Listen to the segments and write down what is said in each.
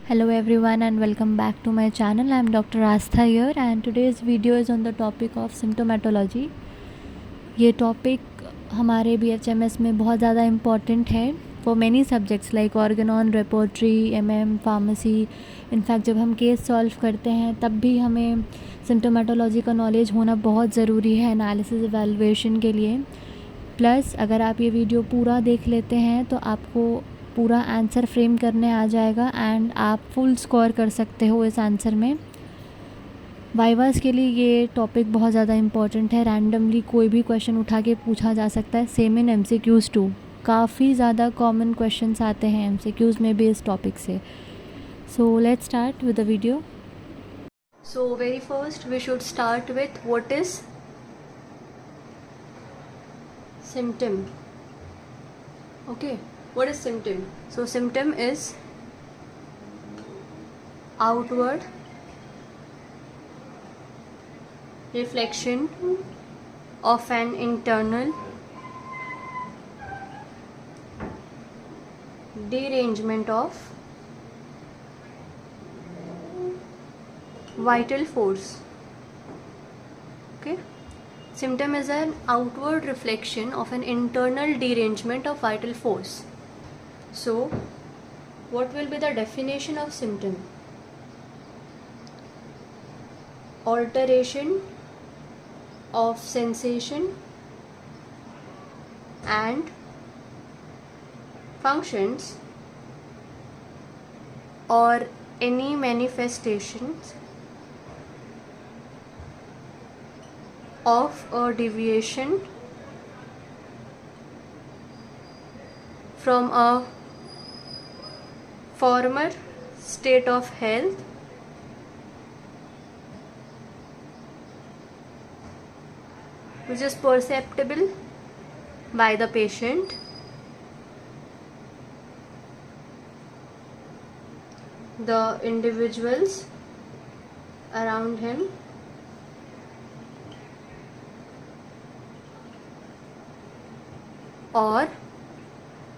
Hello everyone and welcome back to my channel. I am Dr. Astha here and today's video is on the topic of symptomatology. ये topic हमारे BHMS में बहुत ज़्यादा important है for many subjects like organon, repertory, MM, pharmacy. In fact जब हम case solve करते हैं तब भी हमें सिम्टोमेटोलॉजी का नॉलेज होना बहुत ज़रूरी है एनालिसिस एवेलुएशन के लिए. प्लस अगर आप ये वीडियो पूरा देख लेते हैं तो आपको पूरा आंसर फ्रेम करने आ जाएगा एंड आप फुल स्कोर कर सकते हो इस आंसर में. वाइवास के लिए ये टॉपिक बहुत ज़्यादा इम्पॉर्टेंट है. रैंडमली कोई भी क्वेश्चन उठा के पूछा जा सकता है. सेम इन MCQs टू काफ़ी ज़्यादा कॉमन क्वेश्चंस आते हैं MCQs में भी इस टॉपिक से. So let's start with the video. So very first we should start with what is symptom. Okay, what is symptom? So symptom is outward reflection of an internal derangement of vital force. Okay, symptom is an outward reflection of an internal derangement of vital force. So what will be the definition of symptom? Alteration of sensation and functions or any manifestations of a deviation from a former state of health which is perceptible by the patient, the individuals around him, or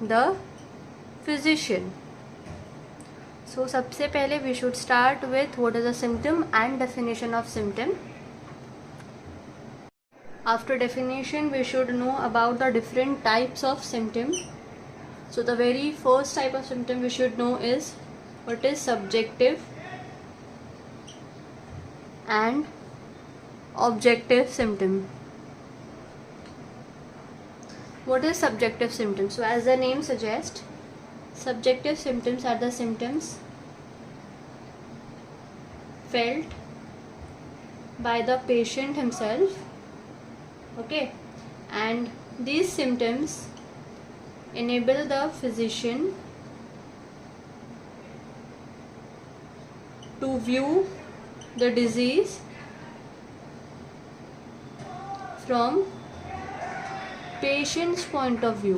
the physician. So सबसे पहले we should start with what is a symptom and definition of symptom. After definition we should know about the different types of symptom. So the very first type of symptom we should know is what is subjective and objective symptom. What is subjective symptoms? So as the name suggests, subjective symptoms are the symptoms felt by the patient himself. Okay, and these symptoms enable the physician to view the disease from patients point of view.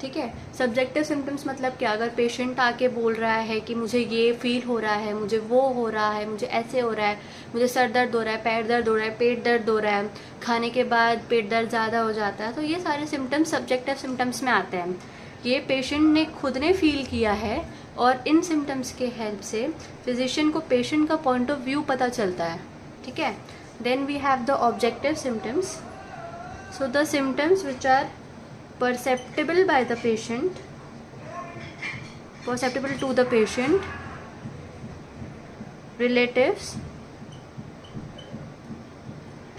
ठीक है, subjective symptoms मतलब क्या? अगर patient आके बोल रहा है कि मुझे ये फील हो रहा है, मुझे वो हो रहा है, मुझे ऐसे हो रहा है, मुझे सर दर्द हो रहा है, पैर दर्द हो रहा है, पेट दर्द हो रहा है, खाने के बाद पेट दर्द ज़्यादा हो जाता है, तो ये सारे सिम्टम्स सब्जेक्टिव सिम्टम्स में आते हैं. ये पेशेंट ने खुद ने फील किया है और इन सिम्टम्स के हेल्प से फिजिशियन को पेशेंट का पॉइंट ऑफ व्यू पता चलता है. ठीक है, then we have the objective symptoms. So the symptoms which are perceptible by the patient, perceptible to the patient, relatives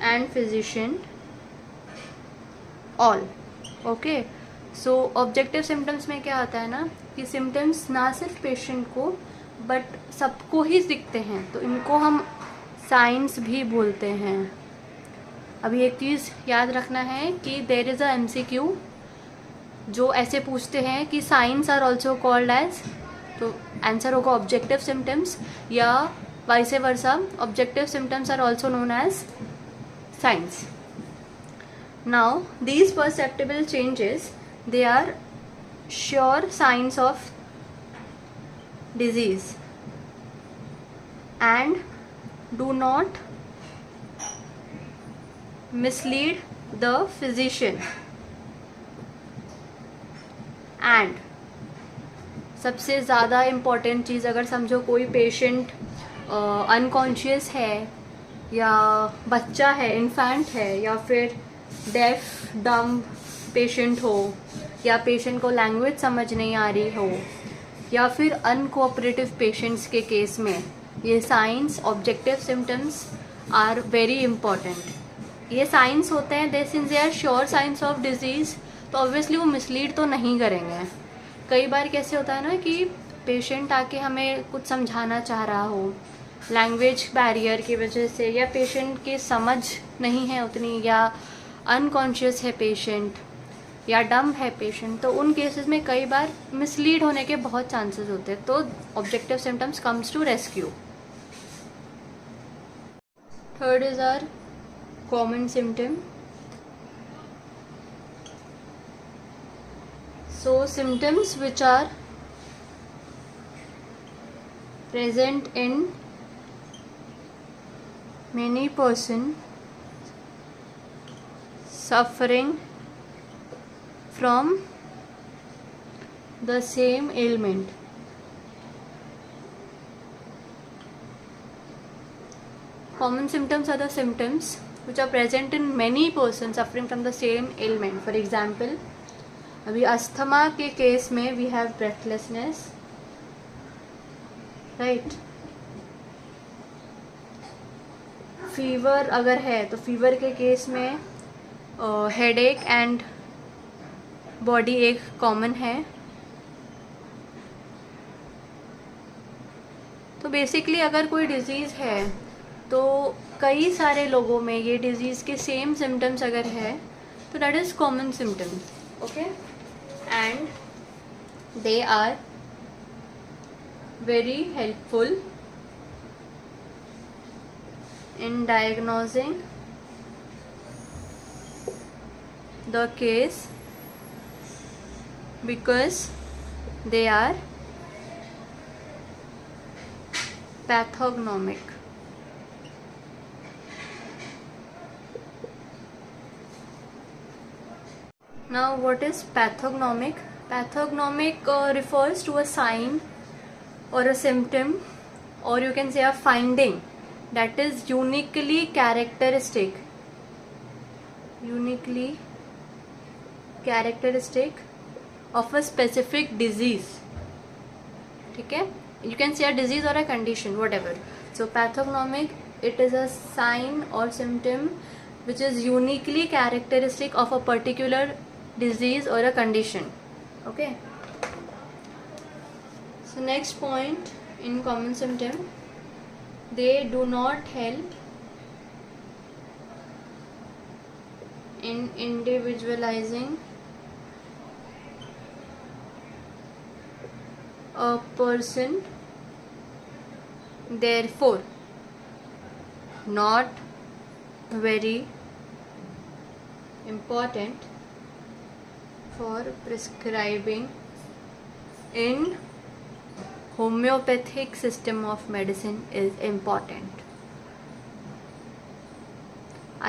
and physician, all. Okay, so objective symptoms में क्या आता है ना कि symptoms ना सिर्फ patient को but सबको ही दिखते हैं, तो इनको हम signs भी बोलते हैं. अभी एक चीज़ याद रखना है कि देयर इज़ अ MCQ जो ऐसे पूछते हैं कि signs are also called as, तो आंसर होगा ऑब्जेक्टिव सिम्टम्स, या vice versa objective symptoms are also known as signs. Now these perceptible changes they are sure signs of disease and do not mislead the physician, and सबसे ज़्यादा important चीज़, अगर समझो कोई patient unconscious है, या बच्चा है, इन्फेंट है, या फिर डेफ डम पेशेंट हो, या पेशेंट को लैंग्वेज समझ नहीं आ रही हो, या फिर अनकोऑपरेटिव पेशेंट्स के केस में ये signs, objective symptoms are very important. ये साइंस होते हैं, they since they are sure signs of disease, तो ऑब्वियसली वो मिसलीड तो नहीं करेंगे। कई बार कैसे होता है ना कि पेशेंट आके हमें कुछ समझाना चाह रहा हो, लैंग्वेज बैरियर की वजह से, या पेशेंट की समझ नहीं है उतनी, या अनकॉन्शियस है पेशेंट, या डम है पेशेंट, तो उन केसेस में कई बार मिसलीड होने के बहुत चांसेस होते हैं। तो objective symptoms comes to rescue. Third is are common symptom. So symptoms which are present in many person suffering from the same ailment. Common symptoms are the symptoms which are present in many persons suffering from the same ailment. For example, अभी asthma के case में we have breathlessness, right. Fever अगर है तो fever के case में headache and body ache common है। तो बेसिकली अगर कोई डिजीज़ है तो कई सारे लोगों में ये डिजीज़ के सेम सिम्टम्स अगर है तो that is common symptoms, okay. And they are very helpful in diagnosing the case because they are pathognomic. Now, what is pathognomic? Pathognomic refers to a sign or a symptom, or you can say a finding that is uniquely characteristic of a specific disease. ठीक है, you can say a disease or a condition, whatever. So pathognomic, it is a sign or symptom which is uniquely characteristic of a particular disease or a condition, okay. So next point in common symptom, they do not help in individualizing a person, therefore not very important for prescribing in homeopathic system of medicine is important.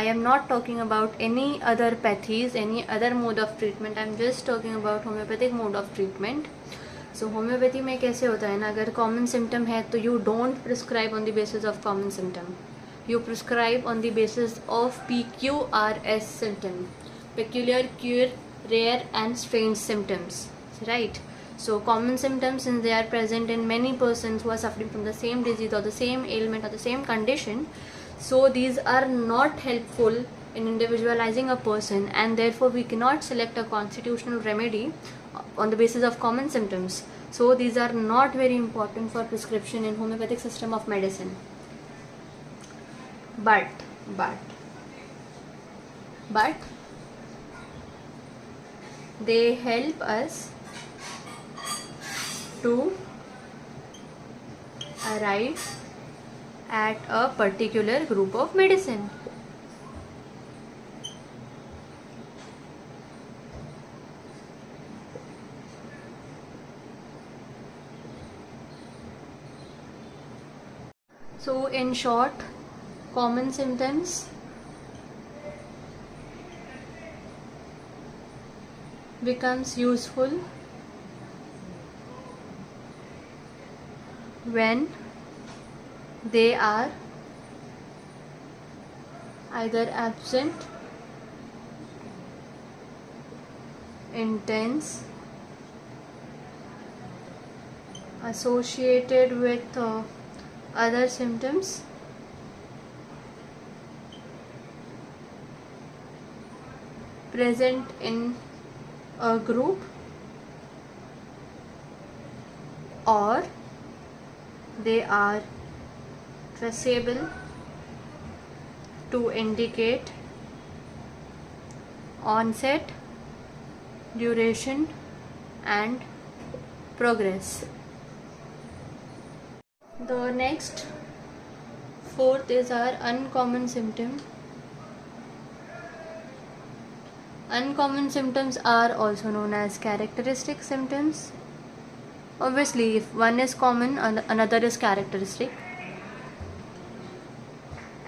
I am not talking about any other pathies, any other mode of treatment. I am just talking about homeopathic mode of treatment. So homeopathy में कैसे होता है ना, अगर common symptom है तो you don't prescribe on the basis of common symptom. You prescribe on the basis of PQRS symptom, peculiar, cure, rare and strange symptoms, right? So common symptoms, since they are present in many persons who are suffering from the same disease or the same ailment or the same condition, so these are not helpful in individualizing a person, and therefore we cannot select a constitutional remedy on the basis of common symptoms. So these are not very important for prescription in homeopathic system of medicine. But they help us to arrive at a particular group of medicine. So in short, common symptoms becomes useful when they are either absent, intense, associated with other symptoms, present in a group, or they are traceable to indicate onset, duration, and progress. The next fourth is our uncommon symptom. Uncommon symptoms are also known as characteristic symptoms. Obviously, if one is common, another is characteristic,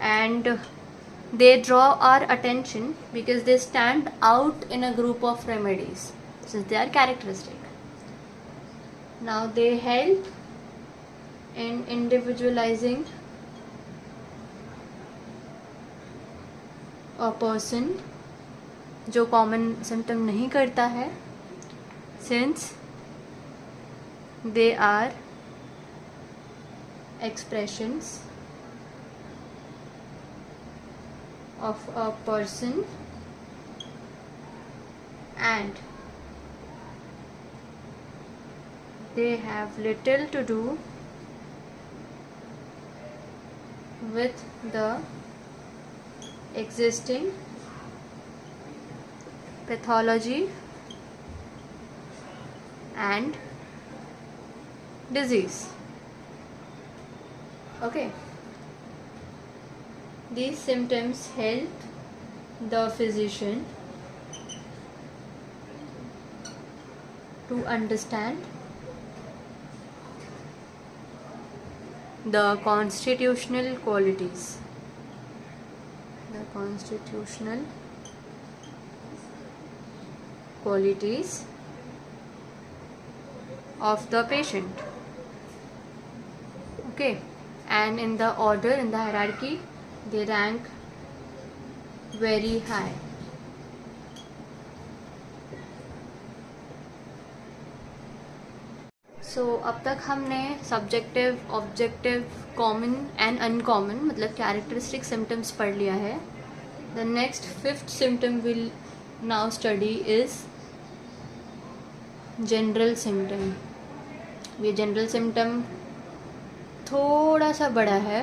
and they draw our attention because they stand out in a group of remedies, since they are characteristic. Now they help in individualizing a person जो common symptom नहीं करता है, since they are expressions of a person and they have little to do with the existing pathology and disease. Okay, these symptoms help the physician to understand the constitutional qualities, of the patient. Okay, and in the order, in the hierarchy, they rank very high. सो अब तक हमने subjective, objective, common and uncommon मतलब characteristic symptoms पढ़ लिया है. The next fifth symptom will now study is general symptom. ये general symptom थोड़ा सा बड़ा है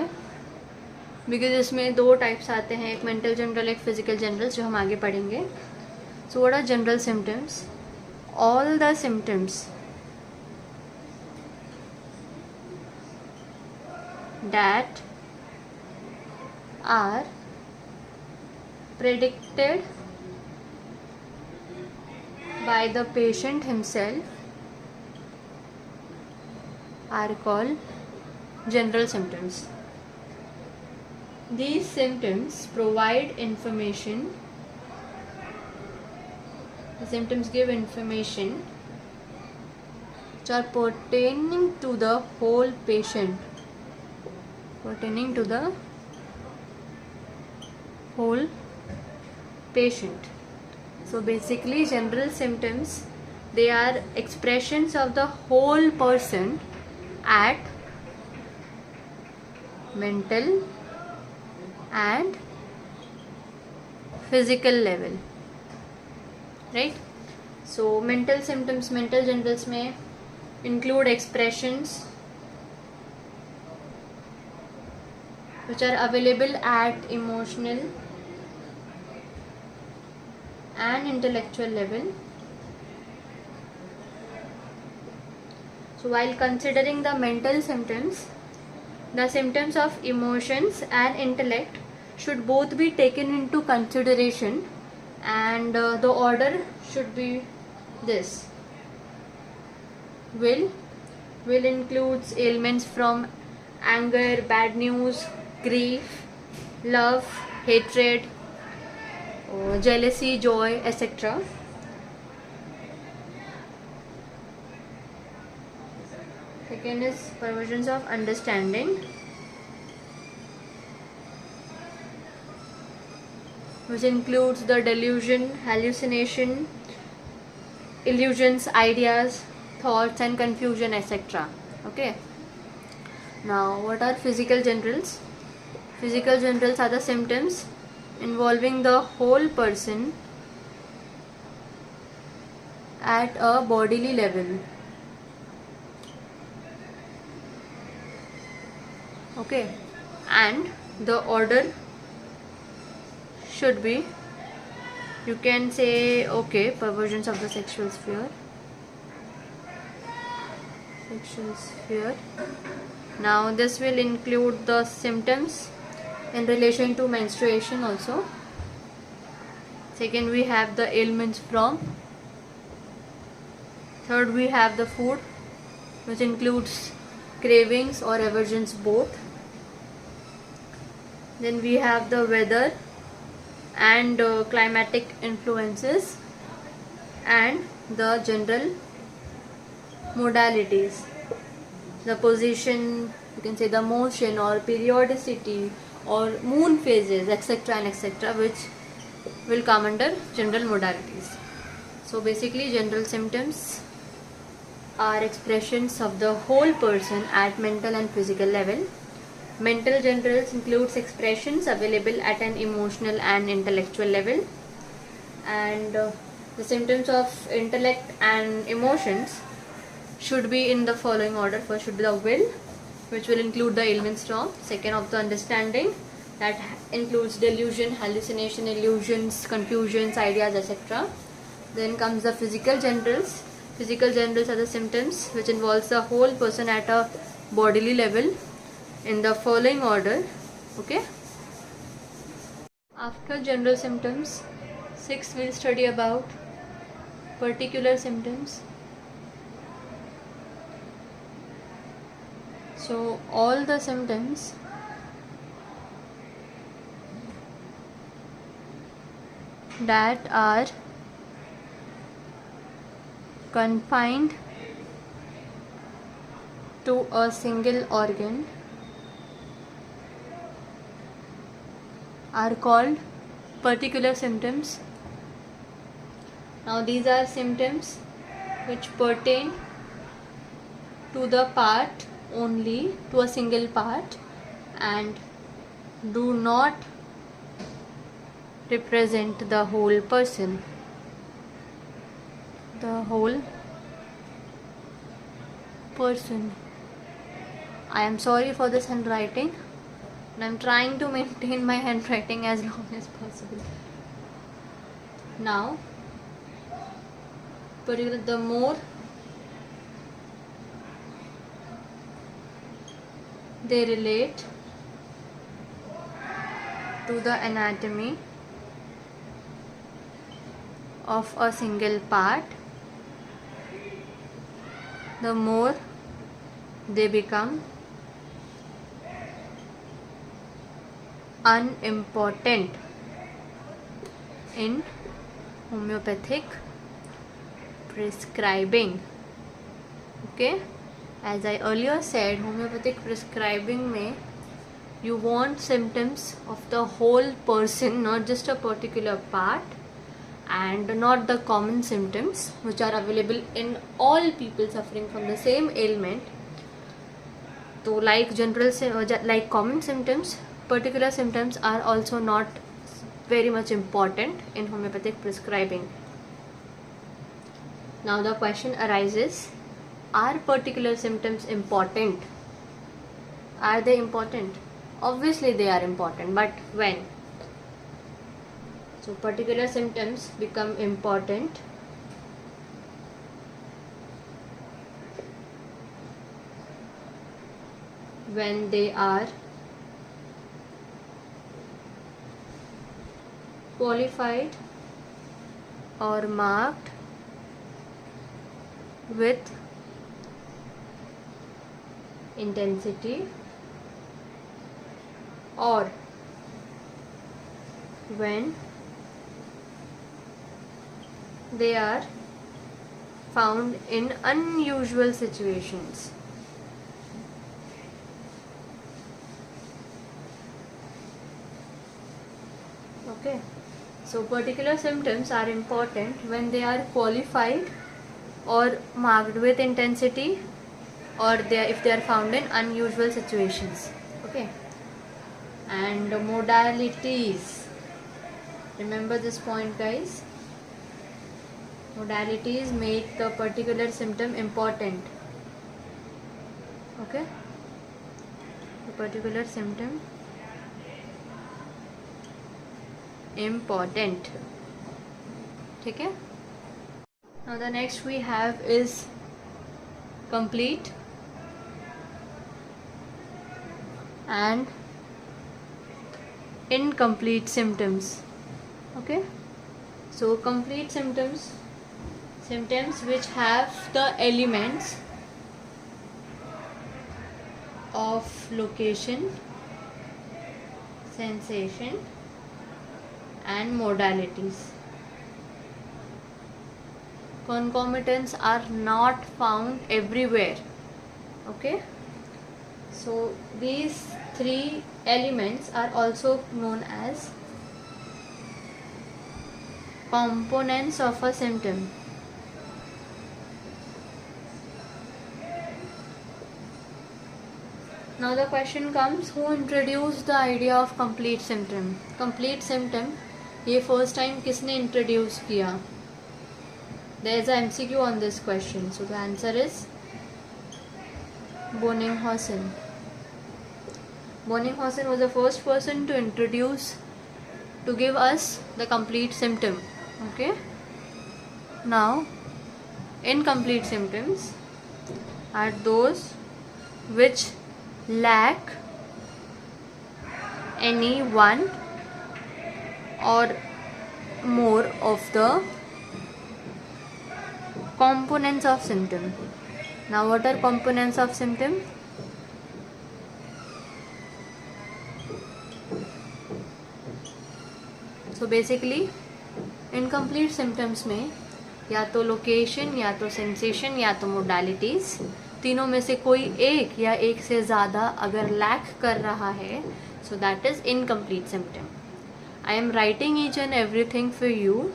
बिकॉज इसमें दो टाइप्स आते हैं, एक मेंटल जनरल, एक फिजिकल जनरल, जो हम आगे पढ़ेंगे. So what are general symptoms? All the symptoms that are predicted by the patient himself are called general symptoms. These symptoms provide information. The symptoms give information which are pertaining to the whole patient. So basically general symptoms, they are expressions of the whole person at mental and physical level, right? So mental symptoms, mental generals में include expressions which are available at emotional and intellectual level. So while considering the mental symptoms, the symptoms of emotions and intellect should both be taken into consideration, and the order should be this. Will includes ailments from anger, bad news, grief, love, hatred, jealousy, joy, etc. ठीक Second is perversions of understanding, which includes the delusion, hallucination, illusions, ideas, thoughts and confusion, etc. Okay. Now, what are physical generals? Physical generals are the symptoms involving the whole person at a bodily level. Okay. And the order should be, you can say, okay, perversions of the sexual sphere. Now this will include the symptoms in relation to menstruation also. Second, we have the ailments from. Third, we have the food, which includes cravings or aversions both. Then we have the weather and climatic influences and the general modalities, the position, you can say the motion or periodicity or moon phases, etc. and etc., which will come under general modalities. So basically, general symptoms are expressions of the whole person at mental and physical level. Mental generals includes expressions available at an emotional and intellectual level, and the symptoms of intellect and emotions should be in the following order. First should be the will, which will include the ailments from. Second, of the understanding, that includes delusion, hallucination, illusions, confusions, ideas, etc. Then comes the physical generals. Physical generals are the symptoms which involves the whole person at a bodily level in the following order. Okay. After general symptoms, 6 we'll study about particular symptoms. So all the symptoms that are confined to a single organ are called particular symptoms. Now these are symptoms which pertain to the part only, to a single part, and do not represent the whole person. The whole person. I am sorry for this handwriting, and I am trying to maintain my handwriting as long as possible. Now, the more they relate to the anatomy of a single part, the more they become unimportant in homeopathic prescribing. Okay, as I earlier said, homeopathic prescribing में you want symptoms of the whole person, not just a particular part, and not the common symptoms which are available in all people suffering from the same ailment. So like common symptoms, particular symptoms are also not very much important in homeopathic prescribing. Now the question arises, are particular symptoms important? Are they important? Obviously they are important, but when? So particular symptoms become important when they are qualified or marked with intensity, or when they are found in unusual situations. Okay, so particular symptoms are important when they are qualified or marked with intensity, or if they are found in unusual situations. Okay, and modalities, remember this point guys, modalities make the particular symptom important. Okay, the particular symptom important. ठीक है. Now the next we have is complete and incomplete symptoms. Okay, so complete symptoms which have the elements of location, sensation and modalities. Concomitants are not found everywhere. Okay, so these three elements are also known as components of a symptom. Now the question comes, who introduced the idea of complete symptom? Complete symptom ये first time किसने introduce किया? There is a MCQ on this question, so the answer is Bonninghausen. Bonninghausen was the first person to give us the complete symptom. Okay, now incomplete symptoms are those which lack any one or more of the components of symptom. Now what are components of symptom? So basically incomplete symptoms में या तो location, या तो sensation, या तो modalities, तीनों में से कोई एक या एक से ज़्यादा अगर लैक कर रहा है, सो that is incomplete symptom. I am writing each and everything for you.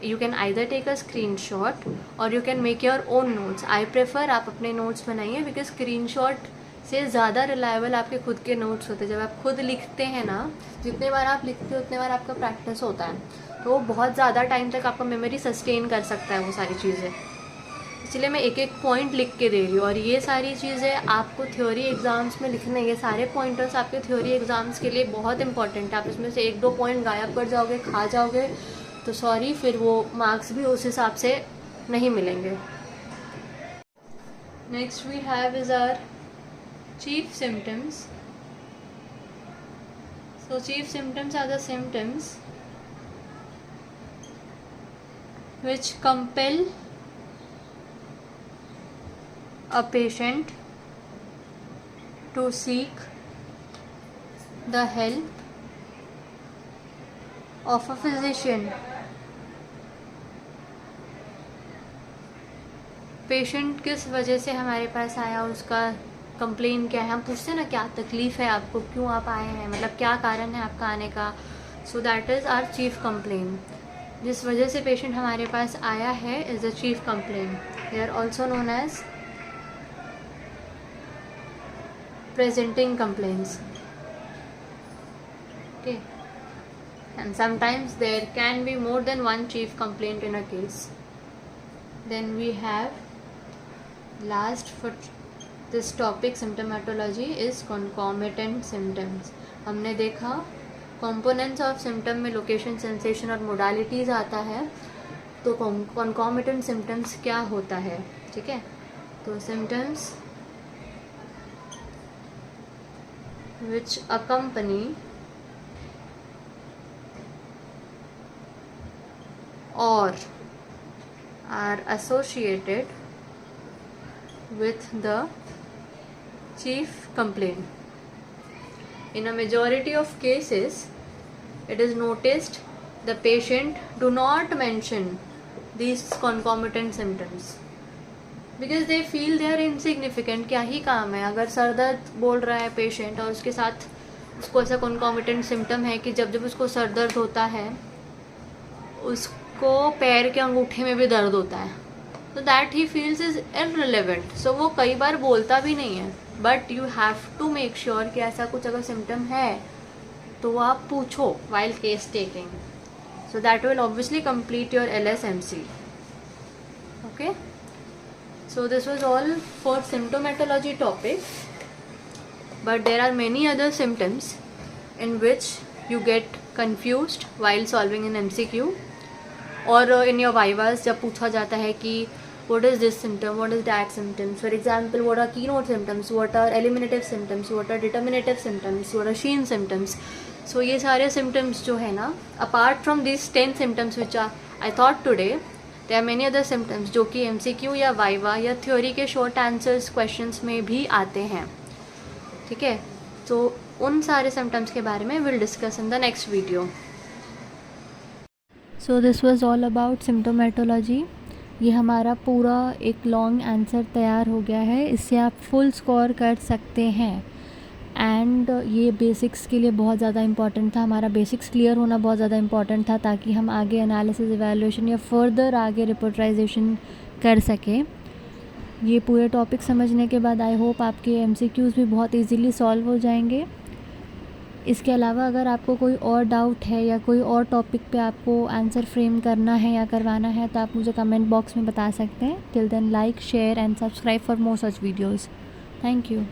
You can either take a screenshot or you can make your own notes. I prefer आप अपने notes बनाइए, because screenshot से ज़्यादा reliable आपके खुद के notes होते हैं. जब आप खुद लिखते हैं ना, जितने बार आप लिखते हो उतने बार आपका प्रैक्टिस होता है, तो बहुत ज़्यादा टाइम तक आपका मेमोरी सस्टेन कर सकता है वो सारी चीज़ें. इसलिए मैं एक एक पॉइंट लिख के दे रही हूँ. और ये सारी चीज़ें आपको थ्योरी एग्ज़ाम्स में लिखने, ये सारे पॉइंटर्स आपके थ्योरी एग्ज़ाम्स के लिए बहुत इंपॉर्टेंट है. आप इसमें से एक दो पॉइंट गायब कर जाओगे, खा जाओगे, तो सॉरी, फिर वो मार्क्स भी उस हिसाब से नहीं मिलेंगे. Next we have is our chief symptoms. So chief symptoms are the symptoms which compel a patient to seek the help of a physician. Patient किस वजह से हमारे पास आया, उसका कंप्लेन क्या है, हम पूछते हैं ना क्या तकलीफ़ है आपको, क्यों आप आए हैं, मतलब क्या कारण है आपका आने का. So that is our chief complain. जिस वजह से पेशेंट हमारे पास आया है is the chief complain. They are also known as presenting complains. Okay, and sometimes there can be more than one chief complaint in a case. Then we have last for this topic symptomatology is concomitant symptoms. हमने देखा components of symptom में location, sensation और modalities आता है, तो concomitant symptoms क्या होता है. ठीक है, तो symptoms which accompany or are associated with the chief complaint. In a majority of cases, it is noticed the patient do not mention these concomitant symptoms because they feel they are insignificant. क्या ही काम है, अगर sir दर्द बोल रहा है patient और उसके साथ उसको ऐसा कॉन्कॉमिटेंट सिम्टम है कि जब जब उसको सर दर्द होता है उसको पैर के अंगूठे में भी दर्द होता है, तो दैट ही फील्स इज इररिलेवेंट। सो वो कई बार बोलता भी नहीं है, but you have to make sure कि ऐसा कुछ अगर सिम्टम है तो आप पूछो while case taking, so that will obviously complete your LSMC. Okay, so this was all for symptomatology topic, but there are many other symptoms in which you get confused while solving an MCQ or in your vivas जब पूछा जाता है कि what is this symptom, what is that symptoms, for example what are keynote symptoms, what are eliminative symptoms, what are determinative symptoms, what are Sheen symptoms. So ये सारे symptoms जो है ना, apart from these 10 symptoms which are I thought today, there are many other symptoms जो कि MCQ या viva या theory के शॉर्ट आंसर्स क्वेश्चंस में भी आते हैं, ठीक है। तो उन सारे सिम्टम्स के बारे में will discuss in the next video. So this was all about symptomatology. ये हमारा पूरा एक लॉन्ग आंसर तैयार हो गया है, इससे आप फुल स्कोर कर सकते हैं। एंड ये बेसिक्स के लिए बहुत ज़्यादा इम्पॉर्टेंट था, हमारा बेसिक्स क्लियर होना बहुत ज़्यादा इम्पॉर्टेंट था ताकि हम आगे एनालिसिस इवैल्यूएशन या फर्दर आगे रिपोर्टराइजेशन कर सकें। ये पूरे टॉपिक समझने के बाद आई होप आपके MCQs भी बहुत इजीली सॉल्व हो जाएंगे। इसके अलावा अगर आपको कोई और डाउट है या कोई और टॉपिक पे आपको आंसर फ्रेम करना है या करवाना है तो आप मुझे कमेंट बॉक्स में बता सकते हैं। Till then like, share and subscribe for more such videos. Thank you.